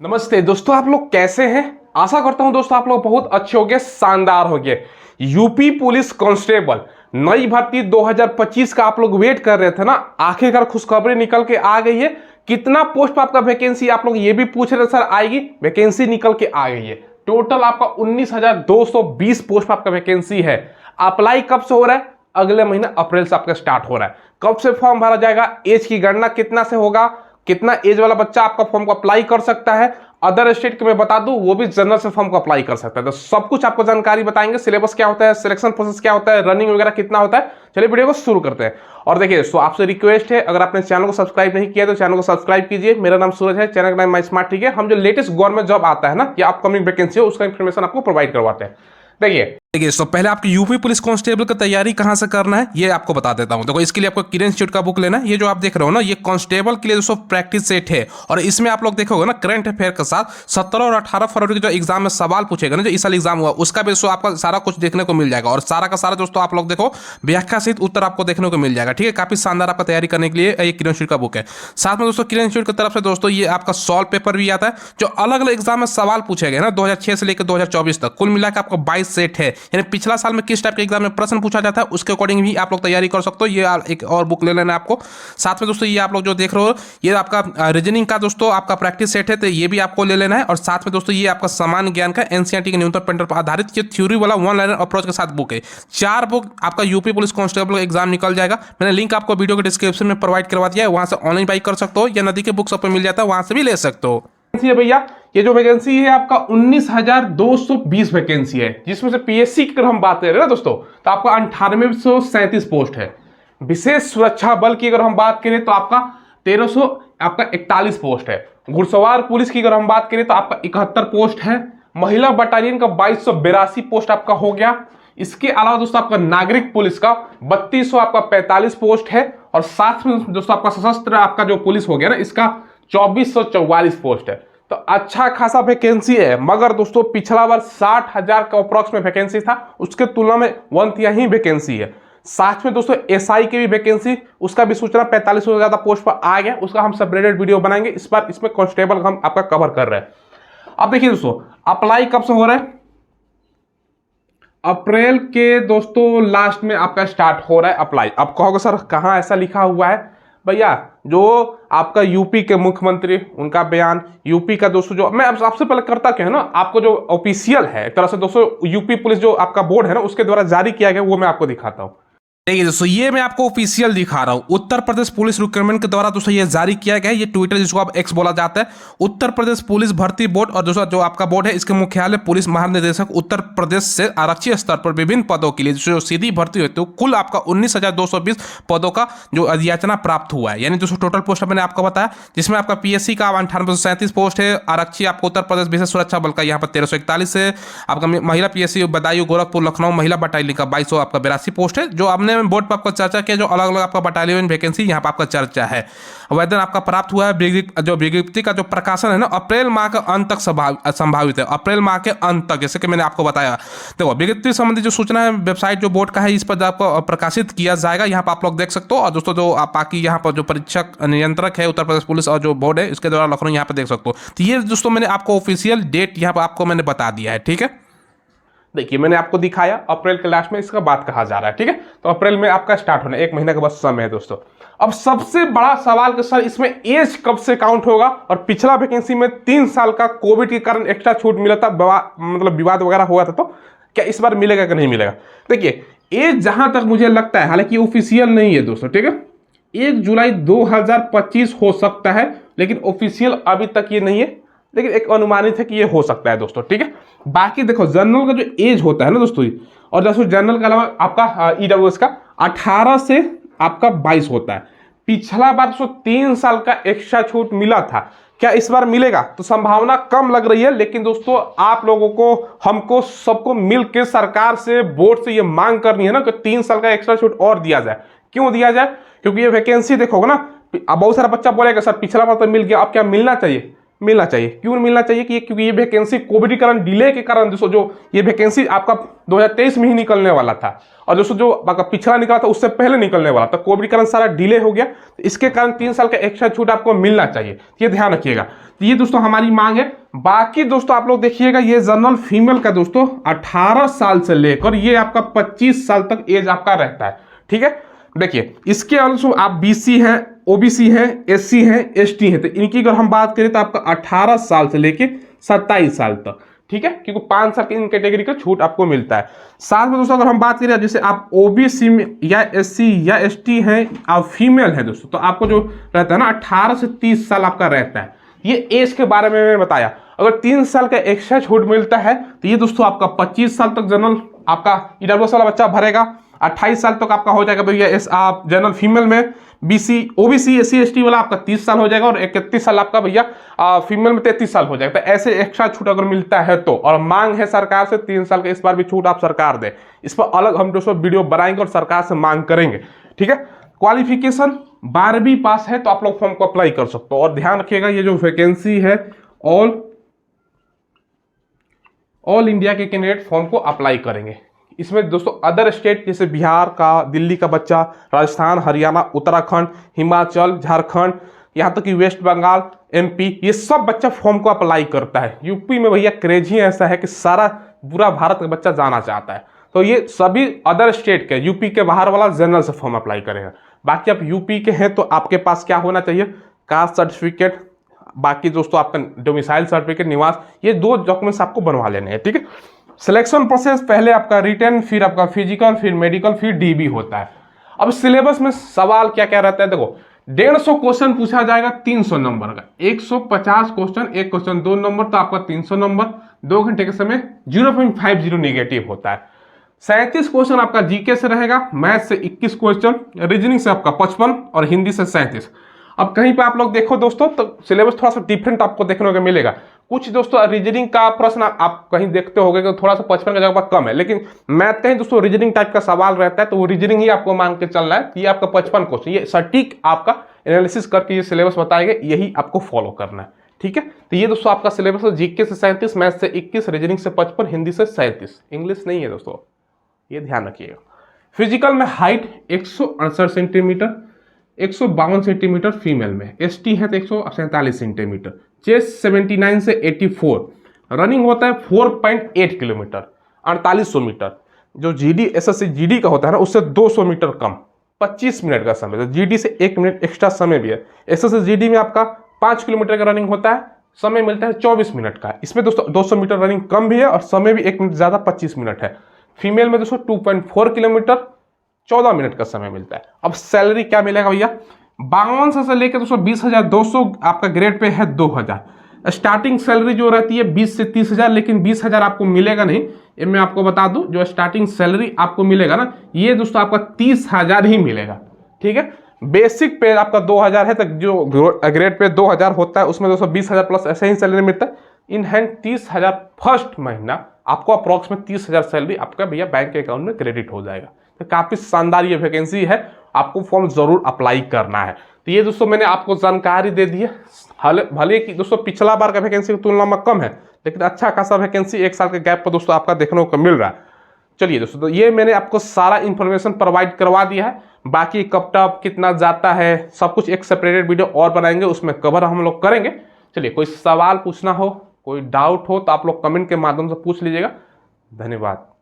नमस्ते दोस्तों, आप लोग कैसे हैं। आशा करता हूं दोस्तों आप लोग बहुत अच्छे होंगे, शानदार होंगे। यूपी पुलिस कांस्टेबल नई भर्ती 2025 का आप लोग वेट कर रहे थे ना, आखिरकार खुशखबरी निकल के आ गई है। कितना पोस्ट पर आपका वैकेंसी, आप लोग ये भी पूछ रहे सर आएगी, वैकेंसी निकल के आ गई है। टोटल आपका 19,220 पोस्ट पर आपका वैकेंसी है। अप्लाई कब से हो रहा है? अगले महीने अप्रैल से आपका स्टार्ट हो रहा है। कब से फॉर्म भरा जाएगा, एज की गणना कितना से होगा, कितना एज वाला बच्चा आपका फॉर्म को अप्लाई कर सकता है। अदर स्टेट के मैं बता दूं वो भी जनरल से फॉर्म को अप्लाई कर सकता है। तो सब कुछ आपको जानकारी बताएंगे, सिलेबस क्या होता है, सिलेक्शन प्रोसेस क्या होता है, रनिंग वगैरह कितना होता है। चलिए वीडियो को शुरू करते हैं। और देखिए दोस्तों, आपसे रिक्वेस्ट है, अगर आपने चैनल को सब्सक्राइब नहीं किया तो चैनल को सब्सक्राइब कीजिए। मेरा नाम सूरज है, चैनल का नाम माई स्मार्ट, ठीक है। हम जो लेटेस्ट गवर्नमेंट जॉब आता है ना या अपकमिंग वैकेंसी हो उसका इन्फॉर्मेशन आपको प्रोवाइड करवाते हैं। देखिए तो पहले आपकी यूपी पुलिस कांस्टेबल की तैयारी कहां से करना है ये आपको बता देता हूं। देखो इसके लिए आपको किरण इंस्टीट्यूट का बुक लेना है। ये जो आप देख रहे हो ना, ये कांस्टेबल के लिए दोस्तों प्रैक्टिस सेट है। और इसमें आप लोग देखोगे ना, करंट अफेयर के साथ 17 और 18 फरवरी के जो एग्जाम में सवाल पूछेगा ना, जो इस साल एग्जाम हुआ उसका भी दोस्तों आपका सारा कुछ देखने को मिल जाएगा। और सारा का सारा दोस्तों आप लोग देखो व्याख्या सहित उत्तर आपको देखने को मिल जाएगा, ठीक है। काफी शानदार आपका तैयारी करने के लिए ये किरण इंस्टीट्यूट का बुक है। साथ में दोस्तों किरण इंस्टीट्यूट की तरफ से दोस्तों ये आपका सॉल्व पेपर भी आता है, जो अलग अलग एग्जाम में सवाल पूछे गए ना 2006 से लेकर 2024 तक। कुल मिलाकर आपको 22 सेट है। यानी पिछला साल में किस टाइप के एग्जाम में प्रश्न पूछा जाता है उसके अकॉर्डिंग भी आप लोग तैयारी कर सकते हो। ये एक और बुक ले लेना है आपको। साथ में दोस्तों ये आप लोग जो देख रहे हो ये आपका रीजनिंग का आपका प्रैक्टिस सेट है, तो ये भी आपको ले लेना है। और साथ में दोस्तों ये आपका सामान्य ज्ञान का एनसीईआरटी के न्यूनतम पेपर पर आधारित ये थ्योरी वाला वन लाइनर अप्रोच के साथ बुक है। 4 बुक आपका यूपी पुलिस कांस्टेबल एग्जाम निकल जाएगा। मैंने लिंक आपको वीडियो के डिस्क्रिप्शन में प्रोवाइड करवा दिया है, वहां से ऑनलाइन बाई कर सकते हो या नदी के बुक शॉप पर मिल जाता है, वहां से भी ले सकते हो। भैया ये जो वैकेंसी है आपका 19,220 वैकेंसी है, जिसमें से पीएससी की अगर हम बात करें ना दोस्तों तो आपका 9837 पोस्ट है। विशेष सुरक्षा बल की अगर हम बात करें तो आपका 1341 पोस्ट है। घुड़सवार पुलिस की अगर हम बात करें तो आपका 71 पोस्ट है। महिला बटालियन का 2282 पोस्ट आपका हो गया। इसके अलावा दोस्तों आपका नागरिक पुलिस का 3200 आपका 45 पोस्ट है। और साथ में दोस्तों आपका सशस्त्र आपका जो पुलिस हो गया ना, इसका 2444 पोस्ट है। तो अच्छा खासा वैकेंसी है। मगर दोस्तों पिछला बार 60,000 का अप्रॉक्स में वैकेंसी था, उसके तुलना में 1/3 ही वैकेंसी है। साथ में दोस्तों एसआई की भी वैकेंसी, उसका भी सूचना 4500 से ज्यादा पोस्ट पर आ गया, उसका हम सेपरेटेड वीडियो बनाएंगे। इस बार इसमें कांस्टेबल हम आपका कवर कर रहे हैं। अब देखिए दोस्तों अप्लाई कब से हो रहा है? अप्रैल के दोस्तों लास्ट में आपका स्टार्ट हो रहा है अप्लाई। अब कहोगे सर कहां ऐसा लिखा हुआ है? भैया जो आपका यूपी के मुख्यमंत्री उनका बयान, यूपी का दोस्तों जो मैं सबसे पहले करता क्या है ना, आपको जो ऑफिशियल है एक तरह से दोस्तों यूपी पुलिस जो आपका बोर्ड है ना उसके द्वारा जारी किया गया वो मैं आपको दिखाता हूं। देखिए दोस्तों ये मैं आपको ऑफिशियल दिखा रहा हूं, उत्तर प्रदेश पुलिस रिक्रूटमेंट के द्वारा दोस्तों ये जारी किया गया है। ये ट्विटर जिसको आप एक्स बोला जाता है, उत्तर प्रदेश पुलिस भर्ती बोर्ड। और दोस्तों जो आपका बोर्ड है इसके मुख्यालय पुलिस महानिदेशक उत्तर प्रदेश से आरक्षी स्तर पर विभिन्न पदों के लिए जो सीधी भर्ती होती है, कुल आपका 19,220 पदों का जो अधियाचना प्राप्त हुआ है। यानी दोस्तों टोटल पोस्ट मैंने आपको बताया, जिसमें आपका पीएससी का 9837 पोस्ट है। आरक्षी आपको उत्तर प्रदेश विशेष सुरक्षा बल का यहाँ पर 1341 है। आपका महिला पीएससी बदायूं गोरखपुर लखनऊ महिला बटालियन का 2200 आपका 82 पोस्ट है। जो हमने बोर्ड पर आपको चर्चा किया, जो अलग अलग आपका बटालियन वैकेंसी यहाँ पर आपका चर्चा है। आवेदन आपका प्राप्त हुआ है। जो विज्ञप्ति का जो प्रकाशन है ना अप्रैल माह के अंत तक संभावित है। अप्रैल माह के अंत तक, जैसे कि मैंने आपको बताया। देखो विज्ञप्ति संबंधी जो सूचना है वेबसाइट जो बोर्ड का है इस पर आपको प्रकाशित किया जाएगा, यहाँ पर आप लोग देख सकते हो। और दोस्तों जो बाकी यहाँ पर जो परीक्षक नियंत्रक है उत्तर प्रदेश पुलिस और जो बोर्ड है इसके द्वारा लखनऊ यहाँ पर देख सकते हो। तो ये दोस्तों मैंने आपको ऑफिशियल डेट यहाँ पर आपको मैंने बता दिया है, ठीक है। देखिए मैंने आपको दिखाया अप्रैल के लास्ट में इसका बात कहा जा रहा है, ठीक है। तो अप्रैल में आपका स्टार्ट होना है, 1 महीने का बस समय है दोस्तों। अब सबसे बड़ा सवाल कि सर इसमें एज कब से काउंट होगा? और पिछला वैकेंसी में 3 साल का कोविड के कारण एक्स्ट्रा छूट मिला था, मतलब विवाद वगैरह हुआ था, तो क्या इस बार मिलेगा कि नहीं मिलेगा? देखिए एज जहां तक मुझे लगता है, हालांकि ऑफिशियल नहीं है दोस्तों, ठीक है, 1 जुलाई 2025 हो सकता है, लेकिन ऑफिशियल अभी तक ये नहीं है। लेकिन एक अनुमानित है कि ये हो सकता है दोस्तों, ठीक है। बाकी देखो जनरल का जो एज होता है ना दोस्तों, और दोस्तों जनरल के अलावा आपका ईडब्ल्यूएस का 18 से आपका 22 होता है। पिछला बार दोस्तों 3 साल का एक्स्ट्रा छूट मिला था, क्या इस बार मिलेगा? तो संभावना कम लग रही है। लेकिन दोस्तों आप लोगों को, हमको, सबको मिलकर सरकार से, बोर्ड से ये मांग करनी है ना कि 3 साल का एक्स्ट्रा छूट और दिया जाए। क्यों दिया जाए? क्योंकि ये वैकेंसी देखोगे ना, अब बहुत सारा बच्चा बोलेगा सर पिछला बार तो मिल गया, अब क्या मिलना चाहिए? मिलना चाहिए। क्यों मिलना चाहिए कि क्योंकि ये वैकेंसी कोविड के कारण डिले के कारण दोस्तों जो ये वैकेंसी आपका 2023 में ही निकलने वाला था और दोस्तों जो आपका पिछला निकला था उससे पहले निकलने वाला था, कोविड के कारण सारा डिले हो गया, तो इसके कारण 3 साल का एक्स्ट्रा छूट आपको मिलना चाहिए, ये ध्यान रखिएगा। तो ये दोस्तों हमारी मांग है। बाकी दोस्तों आप लोग देखिएगा ये जनरल फीमेल का दोस्तों 18 साल से लेकर ये आपका 25 साल तक एज आपका रहता है, ठीक है। देखिए इसके अलावा आप बीसी हैं, ओबीसी हैं, एससी हैं, एसटी हैं, तो इनकी अगर हम बात करें तो आपका 18 साल से लेके 27 साल तक, ठीक है, क्योंकि 5 साल की इन कैटेगरी का छूट आपको मिलता है। साथ में दोस्तों अगर हम बात करें जैसे आप ओबीसी में या एससी या एसटी हैं, आप फीमेल हैं दोस्तों, तो आपको जो रहता है ना 18 से 30 साल आपका रहता है। ये एज के बारे में मैंने बताया। अगर 3 साल का एक्स्ट्रा छूट मिलता है तो ये दोस्तों आपका 25 साल तक जनरल आपका ईडब्ल्यूएस वाला बच्चा भरेगा, 28 साल तक आपका हो जाएगा भैया आप जनरल फीमेल में, बीसी ओबीसी एससी एसटी वाला आपका 30 साल हो जाएगा और 31 साल आपका भैया फीमेल में 33 साल हो जाएगा। तो ऐसे एक्स्ट्रा छूट अगर मिलता है तो, और मांग है सरकार से 3 साल का इस बार भी छूट आप सरकार दे, इस पर अलग हम दोस्तों वीडियो बनाएंगे और सरकार से मांग करेंगे, ठीक है। क्वालिफिकेशन 12वीं पास है तो आप लोग फॉर्म को अप्लाई कर सकते हो। और ध्यान रखिएगा ये जो वैकेंसी है ऑल इंडिया के कैंडिडेट फॉर्म को अप्लाई करेंगे। इसमें दोस्तों अदर स्टेट जैसे बिहार का, दिल्ली का बच्चा, राजस्थान, हरियाणा, उत्तराखंड, हिमाचल, झारखंड, यहाँ तक कि वेस्ट बंगाल, एमपी, ये सब बच्चा फॉर्म को अप्लाई करता है। यूपी में भैया क्रेज ही ऐसा है कि सारा पूरा भारत का बच्चा जाना चाहता है, तो ये सभी अदर स्टेट के, यूपी के बाहर वाला जनरल से फॉर्म अप्लाई करेगा। बाकी आप यूपी के हैं तो आपके पास क्या होना चाहिए, कास्ट सर्टिफिकेट, बाकी दोस्तों आपका डोमिसाइल सर्टिफिकेट, निवास, ये 2 डॉक्यूमेंट्स आपको बनवा लेने हैं, ठीक है। सिलेक्शन प्रोसेस पहले आपका रिटन, फिर आपका फिजिकल, फिर मेडिकल, फिर डीबी होता है। अब सिलेबस में सवाल क्या क्या रहता है, देखो 150 क्वेश्चन पूछा जाएगा 300 नंबर का, 150 क्वेश्चन, एक क्वेश्चन 2 नंबर, तो आपका 300 नंबर, 2 घंटे के समय 0.50 नेगेटिव होता है। 37 क्वेश्चन आपका जीके से रहेगा, मैथ से 21 क्वेश्चन, रीजनिंग से आपका 55 और हिंदी से 37। अब कहीं पे आप लोग देखो दोस्तों तो सिलेबस थोड़ा सा डिफरेंट आपको देखने को मिलेगा। कुछ दोस्तों रीजनिंग का प्रश्न आप कहीं देखते होंगे कि थोड़ा सा 55 का जगह पर कम है, लेकिन मैथ कहीं दोस्तों रीजनिंग टाइप का सवाल रहता है तो वो रीजनिंग ही आपको मान के चलना है। ये आपका 55 क्वेश्चन, ये सटीक आपका एनालिसिस करके ये सिलेबस बताएंगे, यही आपको फॉलो करना है, ठीक है। तो ये दोस्तों आपका सिलेबस है, जीके से 37, मैथ से 21, रीजनिंग से 55, हिंदी से 37, इंग्लिश नहीं है दोस्तों, ये ध्यान रखिएगा। फिजिकल में हाइट 168 सेंटीमीटर, 152 सेंटीमीटर फीमेल में, एसटी है तो 147 सेंटीमीटर, चेस्ट 79 से 84, रनिंग होता है 4.8 किलोमीटर, 4800 मीटर। जो जीडी एसएससी जीडी का होता है ना उससे 200 मीटर कम, 25 मिनट का समय, तो जीडी से 1 मिनट एक्स्ट्रा समय भी है। एसएससी जीडी में आपका 5 किलोमीटर का रनिंग होता है, समय मिलता है 24 मिनट का। इसमें दोस्तों 200 मीटर रनिंग कम भी है और समय भी 1 मिनट ज़्यादा 25 मिनट है। फीमेल में दोस्तों 2.4 किलोमीटर 14 मिनट का समय मिलता है। अब सैलरी क्या मिलेगा भैया, 5200 से लेकर दोस्तों 20,200 आपका ग्रेड पे है 2000। स्टार्टिंग सैलरी जो रहती है 20 से 30,000, लेकिन 20,000 आपको मिलेगा नहीं, ये मैं आपको बता दूं। जो स्टार्टिंग सैलरी आपको मिलेगा ना ये दोस्तों आपका 30,000 ही मिलेगा, ठीक है। बेसिक पे आपका 2000 है, तक जो ग्रेड पे 2000 होता है उसमें दोस्तों 20,000 प्लस ऐसे ही सैलरी मिलता है। इन हैंड 30,000 फर्स्ट महीना आपको अप्रॉक्स में 30,000 सैलरी आपका भैया बैंक के अकाउंट में क्रेडिट हो जाएगा। तो काफी शानदार ये वैकेंसी है, आपको फॉर्म जरूर अप्लाई करना है। तो ये दोस्तों मैंने आपको जानकारी दे दी है। भले कि दोस्तों पिछला बार का वैकेंसी की तुलना में कम है, लेकिन अच्छा खासा वैकेंसी 1 साल के गैप पर दोस्तों आपका देखने को मिल रहा है। चलिए दोस्तों, तो ये मैंने आपको सारा इंफॉर्मेशन प्रोवाइड करवा दिया है। बाकी कब तक कितना जाता है सब कुछ एक सेपरेटेड वीडियो और बनाएंगे, उसमें कवर हम लोग करेंगे। चलिए, कोई सवाल पूछना हो, कोई डाउट हो तो आप लोग कमेंट के माध्यम से पूछ लीजिएगा। धन्यवाद।